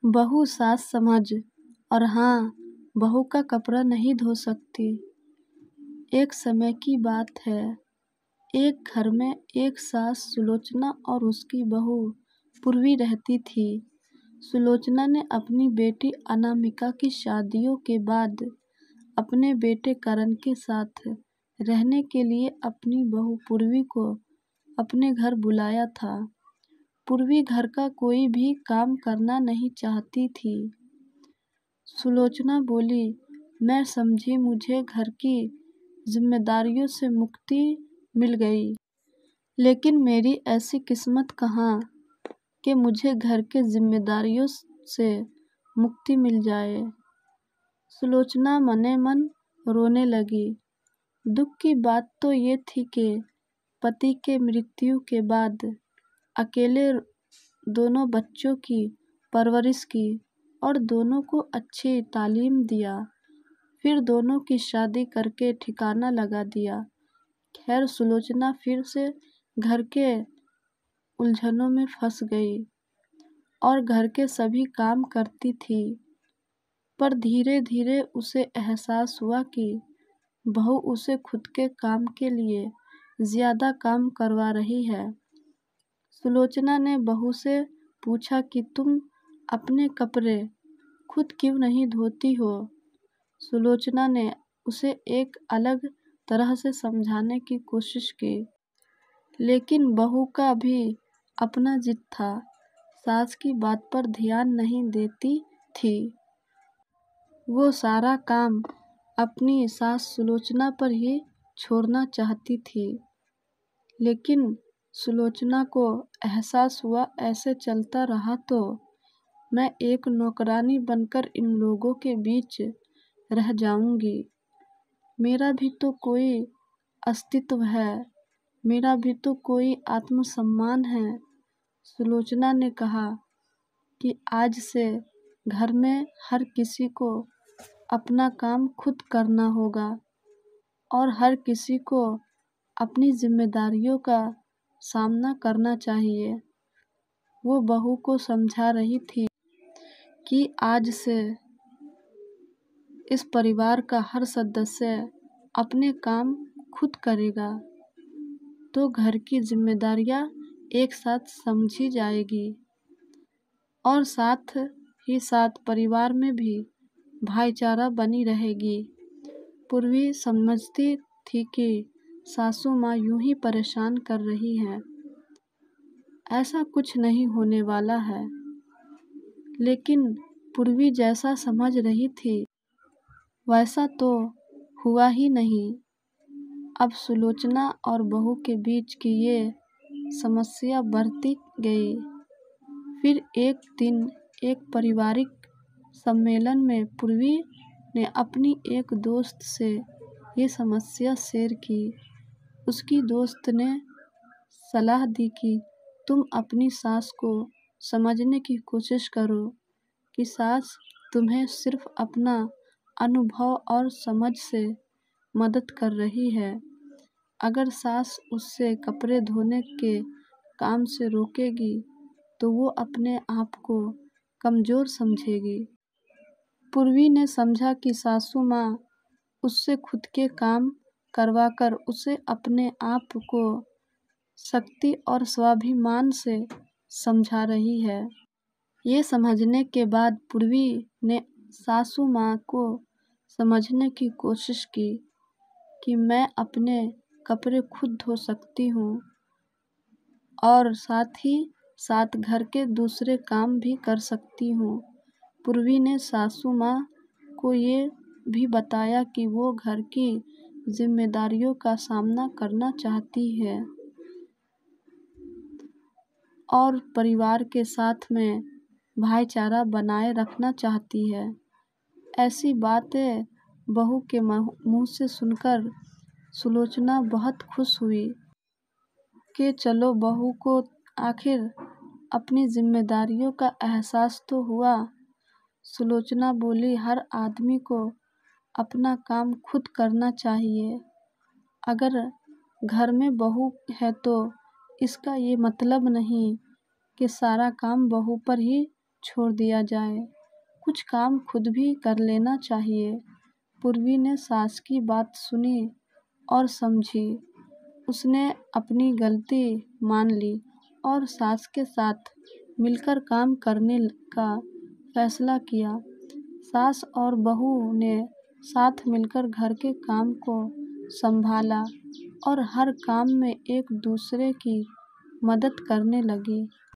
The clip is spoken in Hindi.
बहू सास समझ, और हाँ, बहू का कपड़ा नहीं धो सकती। एक समय की बात है, एक घर में एक सास सुलोचना और उसकी बहू पूर्वी रहती थी। सुलोचना ने अपनी बेटी अनामिका की शादियों के बाद अपने बेटे करण के साथ रहने के लिए अपनी बहू पूर्वी को अपने घर बुलाया था। पूर्वी घर का कोई भी काम करना नहीं चाहती थी। सुलोचना बोली, मैं समझी मुझे घर की जिम्मेदारियों से मुक्ति मिल गई, लेकिन मेरी ऐसी किस्मत कहाँ कि मुझे घर के जिम्मेदारियों से मुक्ति मिल जाए। सुलोचना मने मन रोने लगी। दुख की बात तो ये थी कि पति के मृत्यु के बाद अकेले दोनों बच्चों की परवरिश की और दोनों को अच्छी तालीम दिया, फिर दोनों की शादी करके ठिकाना लगा दिया। खैर, सुलोचना फिर से घर के उलझनों में फंस गई और घर के सभी काम करती थी, पर धीरे धीरे उसे एहसास हुआ कि बहू उसे खुद के काम के लिए ज्यादा काम करवा रही है। सुलोचना ने बहू से पूछा कि तुम अपने कपड़े खुद क्यों नहीं धोती हो। सुलोचना ने उसे एक अलग तरह से समझाने की कोशिश की, लेकिन बहू का भी अपना जिद था। सास की बात पर ध्यान नहीं देती थी। वो सारा काम अपनी सास सुलोचना पर ही छोड़ना चाहती थी, लेकिन सुलोचना को एहसास हुआ ऐसे चलता रहा तो मैं एक नौकरानी बनकर इन लोगों के बीच रह जाऊंगी। मेरा भी तो कोई अस्तित्व है, मेरा भी तो कोई आत्मसम्मान है। सुलोचना ने कहा कि आज से घर में हर किसी को अपना काम खुद करना होगा और हर किसी को अपनी जिम्मेदारियों का सामना करना चाहिए। वो बहू को समझा रही थी कि आज से इस परिवार का हर सदस्य अपने काम खुद करेगा तो घर की जिम्मेदारियां एक साथ समझी जाएगी और साथ ही साथ परिवार में भी भाईचारा बनी रहेगी। पूर्वी समझती थी कि सासू माँ यूं ही परेशान कर रही हैं, ऐसा कुछ नहीं होने वाला है, लेकिन पूर्वी जैसा समझ रही थी वैसा तो हुआ ही नहीं। अब सुलोचना और बहू के बीच की ये समस्या बढ़ती गई। फिर एक दिन एक पारिवारिक सम्मेलन में पूर्वी ने अपनी एक दोस्त से ये समस्या शेयर की। उसकी दोस्त ने सलाह दी कि तुम अपनी सास को समझने की कोशिश करो कि सास तुम्हें सिर्फ अपना अनुभव और समझ से मदद कर रही है। अगर सास उससे कपड़े धोने के काम से रोकेगी तो वो अपने आप को कमज़ोर समझेगी। पूर्वी ने समझा कि सासू माँ उससे खुद के काम करवाकर उसे अपने आप को शक्ति और स्वाभिमान से समझा रही है। ये समझने के बाद पूर्वी ने सासू माँ को समझने की कोशिश की कि मैं अपने कपड़े खुद धो सकती हूँ और साथ ही साथ घर के दूसरे काम भी कर सकती हूँ। पूर्वी ने सासू माँ को ये भी बताया कि वो घर की जिम्मेदारियों का सामना करना चाहती है और परिवार के साथ में भाईचारा बनाए रखना चाहती है। ऐसी बातें बहू के मुंह से सुनकर सुलोचना बहुत खुश हुई कि चलो, बहू को आखिर अपनी जिम्मेदारियों का एहसास तो हुआ। सुलोचना बोली, हर आदमी को अपना काम खुद करना चाहिए। अगर घर में बहू है तो इसका ये मतलब नहीं कि सारा काम बहू पर ही छोड़ दिया जाए, कुछ काम खुद भी कर लेना चाहिए। पूर्वी ने सास की बात सुनी और समझी। उसने अपनी गलती मान ली और सास के साथ मिलकर काम करने का फैसला किया। सास और बहू ने साथ मिलकर घर के काम को संभाला और हर काम में एक दूसरे की मदद करने लगी।